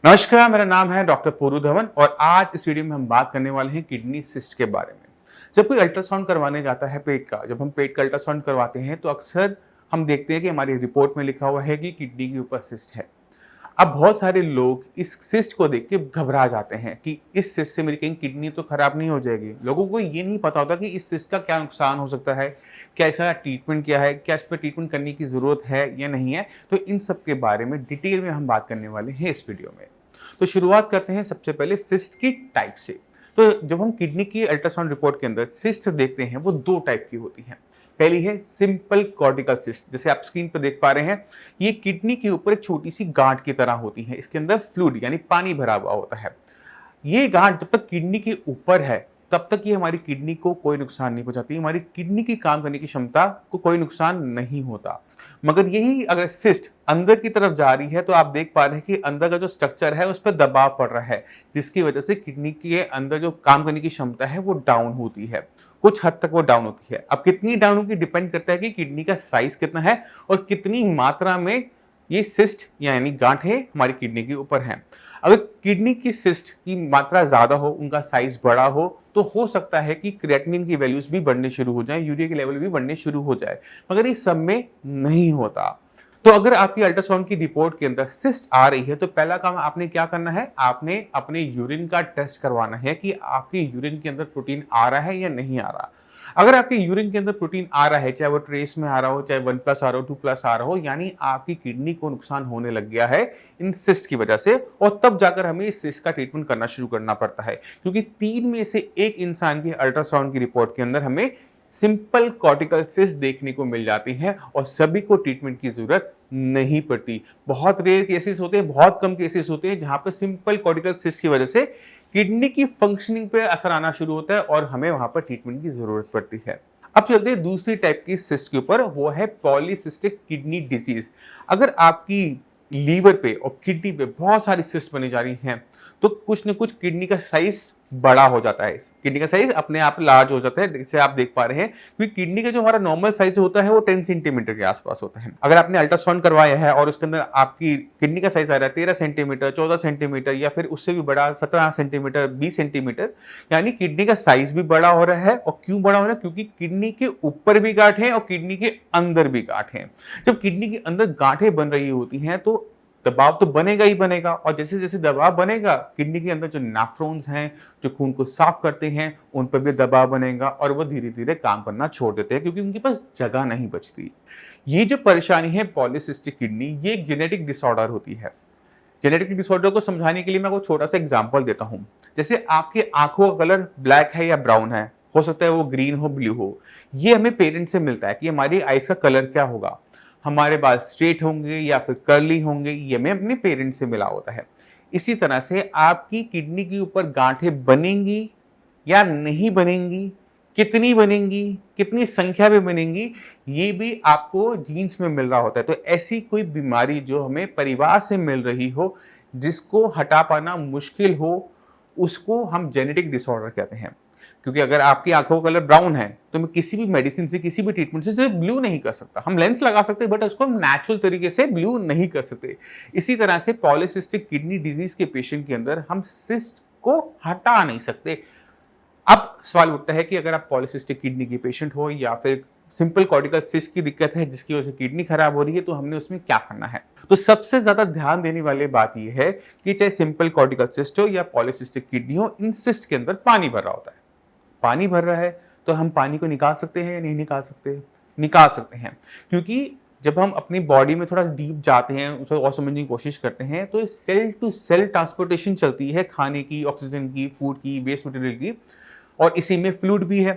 नमस्कार, मेरा नाम है डॉक्टर पूरू धवन और आज इस वीडियो में हम बात करने वाले हैं किडनी सिस्ट के बारे में। जब कोई अल्ट्रासाउंड करवाने जाता है पेट का, जब हम पेट का अल्ट्रासाउंड करवाते हैं तो अक्सर हम देखते हैं कि हमारी रिपोर्ट में लिखा हुआ है कि किडनी के ऊपर सिस्ट है। अब बहुत सारे लोग इस सिस्ट को देख के घबरा जाते हैं कि इस सिस्ट से मेरी कहीं किडनी तो खराब नहीं हो जाएगी। लोगों को ये नहीं पता होता कि इस सिस्ट का क्या नुकसान हो सकता है, क्या इसका ट्रीटमेंट क्या है, क्या इस पर ट्रीटमेंट करने की ज़रूरत है या नहीं है। तो इन सब के बारे में डिटेल में हम बात करने वाले हैं इस वीडियो में। तो शुरुआत करते हैं सबसे पहले सिस्ट की टाइप से। तो जब हम किडनी की अल्ट्रासाउंड रिपोर्ट के अंदर सिस्ट देखते हैं वो दो टाइप की होती हैं। पहली है सिंपल कॉर्टिकल सिस्ट, जैसे आप स्क्रीन पर देख पा रहे हैं। ये किडनी के ऊपर एक छोटी सी गांठ की तरह होती है, इसके अंदर फ्लूइड यानी पानी भरा हुआ होता है। ये गांठ जब तक किडनी के ऊपर है तब तक ये हमारी किडनी को कोई नुकसान नहीं पहुंचाती, हमारी किडनी की काम करने की क्षमता को कोई नुकसान नहीं होता। मगर यही अगर सिस्ट अंदर की तरफ जा रही है तो आप देख पा रहे हैं कि अंदर का जो स्ट्रक्चर है उस पर दबाव पड़ रहा है, जिसकी वजह से किडनी के अंदर जो काम करने की क्षमता है वो डाउन होती है। कुछ हद तक वो डाउन होती है। अब कितनी डाउन होगी डिपेंड करता है कि किडनी का साइज कितना है और कितनी मात्रा में ये सिस्ट यानी गांठें हमारी किडनी के ऊपर हैं। अगर किडनी की सिस्ट की मात्रा ज़्यादा हो, उनका साइज बड़ा हो, तो हो सकता है कि क्रिएटिनिन की वैल्यूज भी बढ़ने शुरू हो जाएं, यूरिया के लेवल भी बढ़ने शुरू हो जाए। मगर ये सब में नहीं होता। तो अगर आपकी अल्ट्रासाउंड की रिपोर्ट के अंदर सिस्ट आ रही है तो पहला काम आपने क्या करना है, आपने अपने यूरिन का टेस्ट करवाना है कि आपके यूरिन के अंदर प्रोटीन आ रहा है या नहीं आ रहा। अगर आपके यूरिन के अंदर प्रोटीन आ रहा है, चाहे वो ट्रेस में आ रहा हो, चाहे 1+ आ रहा हो, 2+ आ रहा हो, यानी आपकी किडनी को नुकसान होने लग गया है इन सिस्ट की वजह से, और तब जाकर हमें इस सिस्ट का ट्रीटमेंट करना शुरू करना पड़ता है। क्योंकि 3 में से 1 इंसान की अल्ट्रासाउंड की रिपोर्ट के अंदर हमें सिंपल कॉर्टिकल सिस्ट देखने को मिल जाती हैं और सभी को ट्रीटमेंट की जरूरत नहीं पड़ती। बहुत रेयर केसेस होते हैं, बहुत कम केसेस होते हैं जहां पर सिंपल कॉर्टिकल सिस्ट की वजह से किडनी की फंक्शनिंग पे असर आना शुरू होता है और हमें वहां पर ट्रीटमेंट की जरूरत पड़ती है। अब चलते हैं दूसरी टाइप की सिस्ट के ऊपर, वो है पॉलीसिस्टिक किडनी डिजीज। अगर आपकी लीवर पे और किडनी पे बहुत सारी सिस्ट बनी जा रही हैं तो कुछ न कुछ किडनी का साइज बड़ा हो जाता है। किडनी का साइज अपने आप लार्ज हो जाता है, जैसे आप देख पा रहे हैं, क्योंकि किडनी का जो हमारा नॉर्मल साइज होता है वो 10 सेंटीमीटर के आसपास होता है। अगर आपने अल्ट्रासाउंड करवाया है और उसके अंदर आपकी किडनी का साइज आ रहा है 13 सेंटीमीटर, 14 सेंटीमीटर या फिर उससे भी बड़ा 17 सेंटीमीटर, 20 सेंटीमीटर, यानी किडनी का साइज भी बड़ा हो रहा है। और क्यों बड़ा हो रहा है? क्योंकि किडनी के ऊपर भी गांठ है और किडनी के अंदर भी गांठ है। जब किडनी के अंदर गांठें बन रही होती हैं तो दबाव तो बनेगा ही बनेगा, और जैसे जैसे दबाव बनेगा किडनी के अंदर जो नेफ्रॉन्स हैं जो खून को साफ करते हैं उन पर भी दबाव बनेगा और वो धीरे धीरे काम करना छोड़ देते हैं क्योंकि उनके पास जगह नहीं बचती। ये जो परेशानी है पॉलीसिस्टिक किडनी, ये एक जेनेटिक डिसऑर्डर होती है। जेनेटिक डिसऑर्डर को समझाने के लिए मैं आपको छोटा सा एग्जांपल देता हूँ। जैसे आपकी आंखों का कलर ब्लैक है या ब्राउन है, हो सकता है वो ग्रीन हो, ब्लू हो। ये हमें पेरेंट से मिलता है कि हमारी आईज का कलर क्या होगा, हमारे बाल स्ट्रेट होंगे या फिर कर्ली होंगे, ये हमें अपने पेरेंट्स से मिला होता है। इसी तरह से आपकी किडनी के ऊपर गांठें बनेंगी या नहीं बनेंगी, कितनी बनेंगी, कितनी संख्या में बनेंगी, ये भी आपको जीन्स में मिल रहा होता है। तो ऐसी कोई बीमारी जो हमें परिवार से मिल रही हो, जिसको हटा पाना मुश्किल हो, उसको हम जेनेटिक डिसऑर्डर कहते हैं। क्योंकि अगर आपकी आंखों का कलर ब्राउन है तो मैं किसी भी मेडिसिन से, किसी भी ट्रीटमेंट से ब्लू नहीं कर सकता। हम लेंस लगा सकते हैं बट उसको हम नेचुरल तरीके से ब्लू नहीं कर सकते। इसी तरह से पॉलीसिस्टिक किडनी डिजीज के पेशेंट के अंदर हम सिस्ट को हटा नहीं सकते। अब सवाल उठता है कि अगर आप पॉलीसिस्टिक किडनी के पेशेंट हो या फिर सिंपल कॉर्टिकल सिस्ट की दिक्कत है जिसकी वजह से किडनी खराब हो रही है, तो हमने उसमें क्या करना है? तो सबसे ज्यादा ध्यान देने वाली बात यह है कि चाहे सिंपल कॉर्टिकल सिस्ट हो या पॉलीसिस्टिक किडनी हो, इन सिस्ट के अंदर पानी भर रहा होता है। पानी भर रहा है तो हम पानी को निकाल सकते हैं या नहीं निकाल सकते? निकाल सकते हैं। क्योंकि जब हम अपनी बॉडी में थोड़ा डीप जाते हैं, उसे और समझने की कोशिश करते हैं, तो सेल टू सेल ट्रांसपोर्टेशन चलती है खाने की, ऑक्सीजन की, फूड की, वेस्ट मटेरियल की, और इसी में फ्लूइड भी है।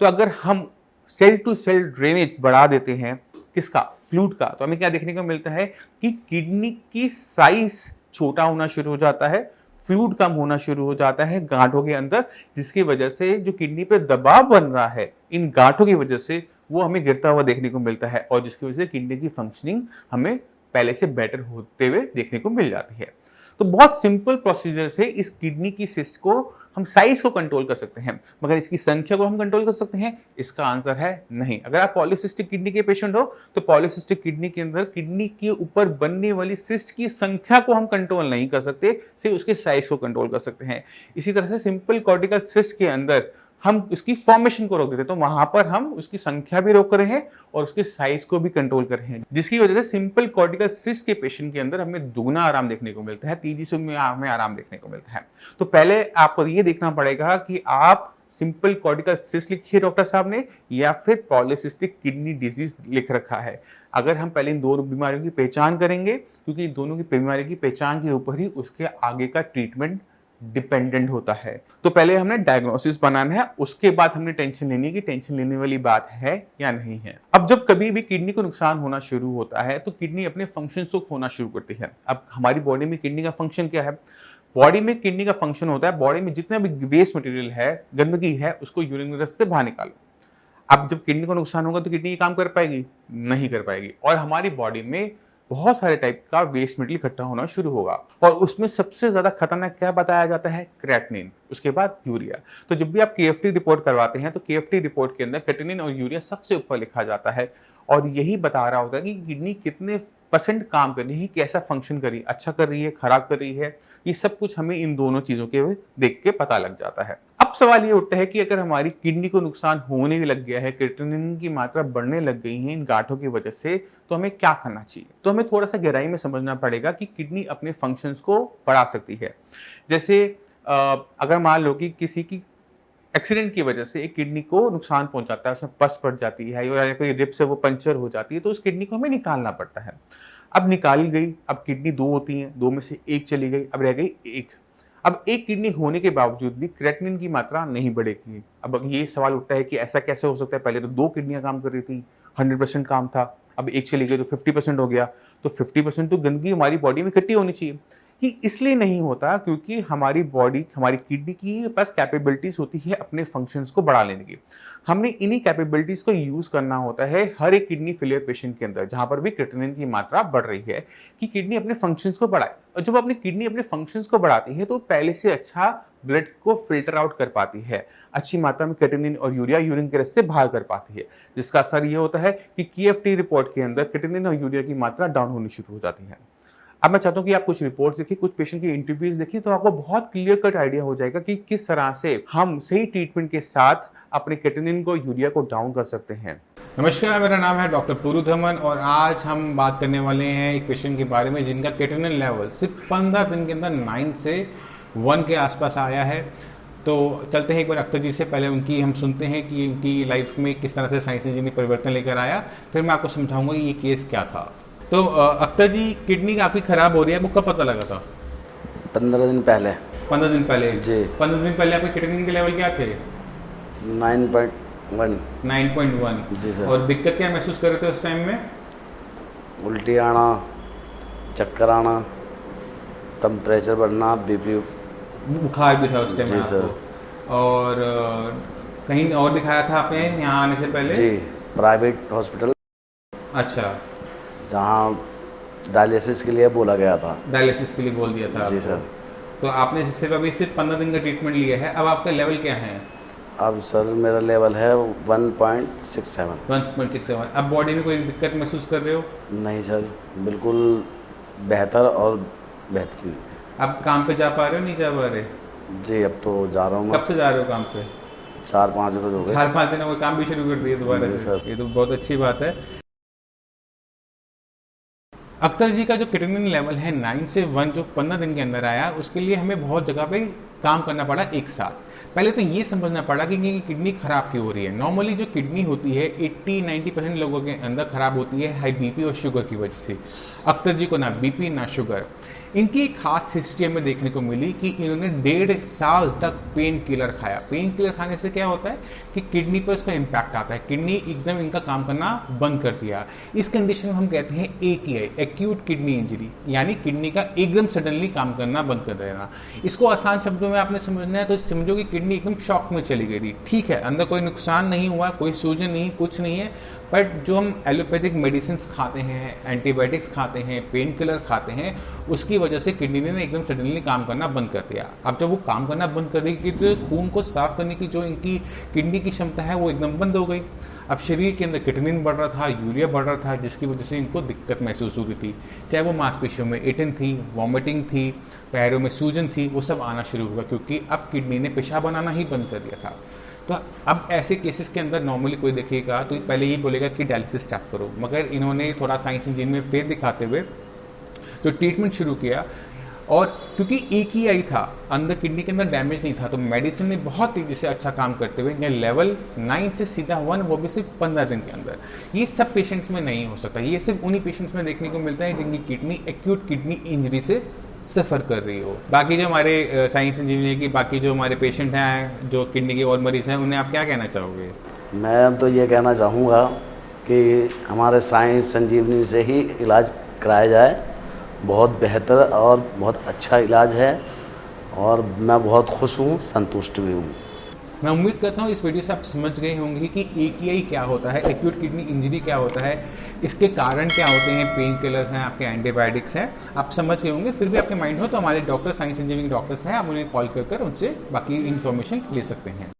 तो अगर हम सेल टू सेल ड्रेनेज बढ़ा देते हैं, किसका? फ्लूइड का, तो हमें क्या देखने को मिलता है कि किडनी की साइज छोटा होना शुरू हो जाता है, फ्लूइड कम होना शुरू हो जाता है गांठों के अंदर, जिसकी वजह से जो किडनी पे दबाव बन रहा है इन गांठों की वजह से वो हमें गिरता हुआ देखने को मिलता है, और जिसकी वजह से किडनी की फंक्शनिंग हमें पहले से बेटर होते हुए देखने को मिल जाती है। तो बहुत सिंपल प्रोसीजर से इस किडनी की सिस्ट को हम साइज को कंट्रोल कर सकते हैं, मगर इसकी संख्या को हम कंट्रोल कर सकते हैं? इसका आंसर है नहीं। अगर आप पॉलीसिस्टिक किडनी के पेशेंट हो तो पॉलीसिस्टिक किडनी के अंदर किडनी के ऊपर बनने वाली सिस्ट की संख्या को हम कंट्रोल नहीं कर सकते, सिर्फ उसके साइज को कंट्रोल कर सकते हैं। इसी तरह से सिंपल कॉर्टिकल सिस्ट के अंदर हम उसकी फॉर्मेशन को रोक देते हैं, तो वहां पर हम उसकी संख्या भी रोक रहे हैं और उसके साइज को भी कंट्रोल कर रहे हैं, जिसकी वजह से सिंपल कॉर्टिकल सिस्ट के पेशेंट के अंदर हमें दुगना आराम देखने को मिलता है, तेजी से हमें आराम देखने को मिलता है। तो पहले आपको ये देखना पड़ेगा कि आप सिंपल कॉर्टिकल सिस्ट लिखी है डॉक्टर साहब ने या फिर पॉलीसिस्टिक किडनी डिजीज लिख रखा है। अगर हम पहले इन दोनों बीमारियों की पहचान करेंगे, क्योंकि इन दोनों की बीमारी की पहचान के ऊपर ही उसके आगे का ट्रीटमेंट डिपेंडेंट होता है। तो पहले हमने डायग्नोसिस बनाना है, उसके बाद हमने टेंशन लेनी है कि टेंशन लेने वाली बात है या नहीं है। अब जब कभी भी किडनी को नुकसान होना शुरू होता है तो किडनी अपने फंक्शंस को खोना शुरू करती है। अब हमारी बॉडी में किडनी का फंक्शन क्या है? बॉडी में किडनी का फंक्शन होता है, बॉडी में जितना भी वेस्ट मटेरियल है, गंदगी है, उसको यूरिन के रास्ते बाहर निकालो। अब जब किडनी को नुकसान होगा तो किडनी ये काम कर पाएगी? नहीं कर पाएगी। और हमारी बॉडी में बहुत सारे टाइप का वेस्ट मटेरियल इकट्ठा होना शुरू होगा और उसमें सबसे ज्यादा खतरनाक क्या बताया जाता है? क्रेटिनिन, उसके बाद यूरिया। तो जब भी आप KFT रिपोर्ट करवाते हैं तो KFT रिपोर्ट के अंदर क्रेटिनिन और यूरिया सबसे ऊपर लिखा जाता है और यही बता रहा होता है कि किडनी कितने % काम कर रही है, कैसा फंक्शन कर रही है, अच्छा कर रही है, खराब कर रही है। ये सब कुछ हमें इन दोनों चीजों के देख के पता लग जाता है। अब सवाल ये उठता है कि अगर हमारी किडनी को नुकसान होने लग गया है, क्रेटिनिन की मात्रा बढ़ने लग गई है इन गांठों की वजह से, तो हमें क्या करना चाहिए? तो हमें थोड़ा सा गहराई में समझना पड़ेगा कि किडनी अपने फंक्शंस को बढ़ा सकती है। जैसे अगर मान लो कि किसी की एक्सीडेंट की वजह से एक किडनी को नुकसान पहुंचाता है, उसमें पस पड़ जाती है या कोई रिब्स है वो पंचर हो जाती है, तो उस किडनी को हमें निकालना पड़ता है। अब निकाली गई, अब किडनी 2 होती हैं, 2 में से 1 चली गई, अब रह गई 1। अब 1 किडनी होने के बावजूद भी क्रेटिनिन की मात्रा नहीं बढ़ेगी। अब ये सवाल उठता है कि ऐसा कैसे हो सकता है? पहले तो 2 किडनियां काम कर रही थी, 100% काम था, अब 1 चली गई तो 50% हो गया। तो 50% तो गंदगी हमारी बॉडी में इकट्ठी होनी चाहिए। कि इसलिए नहीं होता क्योंकि हमारी बॉडी, हमारी किडनी की पास कैपेबिलिटीज होती है अपने फंक्शंस को बढ़ा लेने की। हमने इन्हीं कैपेबिलिटीज को यूज करना होता है हर एक किडनी फेलियर पेशेंट के अंदर, जहां पर भी क्रेटिनिन की मात्रा बढ़ रही है, कि किडनी अपने फंक्शंस को बढ़ाए। और जब अपनी किडनी अपने फंक्शंस को बढ़ाती है तो पहले से अच्छा ब्लड को फिल्टर आउट कर पाती है, अच्छी मात्रा में क्रेटिनिन और यूरिया यूरिन के रास्ते बाहर कर पाती है, जिसका असर ये होता है कि KFT रिपोर्ट के अंदर क्रेटिनिन और यूरिया की मात्रा डाउन होनी शुरू हो जाती है। अब मैं चाहता हूं कि आप कुछ रिपोर्ट्स देखिए, कुछ पेशेंट की इंटरव्यूज देखिए, तो आपको बहुत क्लियर कट आइडिया हो जाएगा कि किस तरह से हम सही ट्रीटमेंट के साथ अपने क्रेटिनिन को, यूरिया को डाउन कर सकते हैं। नमस्कार, मेरा नाम है डॉक्टर पुरुधमन और आज हम बात करने वाले हैं एक पेशेंट के बारे में जिनका क्रेटिनिन लेवल सिर्फ 15 दिन के अंदर 9 से 1 के आसपास आया है। तो चलते हैं एक बार अख्तर जी से, पहले उनकी हम सुनते हैं कि उनकी लाइफ में किस तरह से साइंस ने परिवर्तन लेकर आया, फिर मैं आपको समझाऊंगा कि ये केस क्या था। तो अख्तर जी, किडनी आपकी खराब हो रही है, वो कब पता लगा था? 15 दिन पहले। 15 दिन पहले जी। 15 दिन पहले आपके क्रेटिनिन के लेवल क्या थे? 9.1। 9.1 जी सर। और दिक्कत क्या महसूस कर रहे थे उस टाइम में? उल्टी आना, चक्कर आना, टेम्परेचर बढ़ना, BP। बुखार भी था उस टाइम जी में सर। आपको? और कहीं और दिखाया था आपने यहाँ आने से पहले? जी, प्राइवेट हॉस्पिटल। अच्छा, जहाँ डायलिसिस के लिए बोला गया था। डायलिसिस के लिए बोल दिया था जी आपको। सर। तो आपने सिर्फ 15 दिन का ट्रीटमेंट लिया है, अब आपका लेवल क्या है? अब सर मेरा लेवल है 1.67। 1.67। अब बॉडी में कोई दिक्कत महसूस कर रहे हो? नहीं सर, बिल्कुल बेहतर और बेहतरीन। अब काम पे जा पा रहे हो, नहीं जा पा रहे? जी, अब तो जा रहा हूँ मैं। कब से जा रहे हो काम पे? 4-5 रोज हो गए। 4-5 दिन हो गए, काम भी शुरू कर दिए दोबारा जी से। सर। ये तो बहुत अच्छी बात है। अख्तर जी का जो क्रेटिनिन लेवल है 9 से 1 जो 15 दिन के अंदर आया, उसके लिए हमें बहुत जगह पे काम करना पड़ा एक साथ। पहले तो ये समझना पड़ा कि किडनी खराब क्यों हो रही है। नॉर्मली जो किडनी होती है 80-90% लोगों के अंदर खराब होती है हाई BP और शुगर की वजह से। अख्तर जी को ना BP ना शुगर। इनकी एक खास हिस्ट्री हमें देखने को मिली कि इन्होंने 1.5 साल तक पेन किलर खाया। पेन किलर खाने से क्या होता है कि किडनी पर उसका इम्पैक्ट आता है, किडनी एकदम इनका काम करना बंद कर दिया। इस कंडीशन को हम कहते हैं AKI, एक्यूट किडनी इंजरी, यानी किडनी का एकदम सडनली काम करना बंद कर देना। इसको आसान शब्दों में आपने समझना है तो समझो कि किडनी एकदम शॉक में चली गई थी। ठीक है, अंदर कोई नुकसान नहीं हुआ, कोई सूजन नहीं, कुछ नहीं है, बट जो हम एलोपैथिक मेडिसिन खाते हैं, एंटीबायोटिक्स खाते हैं, पेन किलर खाते हैं, उसकी वजह से किडनी ने एकदम सडनली काम करना बंद कर दिया। अब जब वो काम करना बंद कर देगी तो खून को साफ करने की जो इनकी किडनी की क्षमता है वो एकदम बंद हो गई। अब शरीर के अंदर किटनिन बढ़ रहा था, यूरिया बढ़ रहा था, जिसकी वजह से इनको दिक्कत महसूस हो रही थी। चाहे वो मांसपेशियों में एटन थी, वॉमिटिंग थी, पैरों में सूजन थी, वो सब आना शुरू हुआ क्योंकि अब किडनी ने पेशाब बनाना ही बंद कर दिया था। तो अब ऐसे केसेस के अंदर नॉर्मली कोई देखेगा तो पहले ही बोलेगा कि डायलिसिस स्टार्ट करो, मगर इन्होंने थोड़ा साइंस इंजन में फेथ दिखाते हुए तो ट्रीटमेंट शुरू किया। और क्योंकि एक ही आई था, अंदर किडनी के अंदर डैमेज नहीं था, तो मेडिसिन ने बहुत तेजी से अच्छा काम करते हुए ये लेवल 9 से सीधा 1, वो भी सिर्फ 15 दिन के अंदर। ये सब पेशेंट्स में नहीं हो सकता, ये सिर्फ उन्हीं पेशेंट्स में देखने को मिलता है जिनकी किडनी एक्यूट किडनी इंजरी से सफ़र कर रही हो। बाकी जो हमारे साइंस इंजीनियर की बाकी जो हमारे पेशेंट हैं, जो किडनी के और मरीज हैं, उन्हें आप क्या कहना चाहोगे? मैं तो ये कहना चाहूँगा कि हमारे साइंस संजीवनी से ही इलाज कराया जाए, बहुत बेहतर और बहुत अच्छा इलाज है और मैं बहुत खुश हूँ, संतुष्ट भी हूँ। मैं उम्मीद करता हूँ इस वीडियो से आप समझ गए होंगे कि AKI क्या होता है, एक्यूट किडनी इंजरी क्या होता है, इसके कारण क्या होते हैं, पेन किलर्स हैं, आपके एंटीबायोटिक्स हैं, आप समझ गए होंगे। फिर भी आपके माइंड हो तो हमारे डॉक्टर, साइंस इंजीनियरिंग डॉक्टर्स हैं, आप उन्हें कॉल कर उनसे बाकी इन्फॉर्मेशन ले सकते हैं।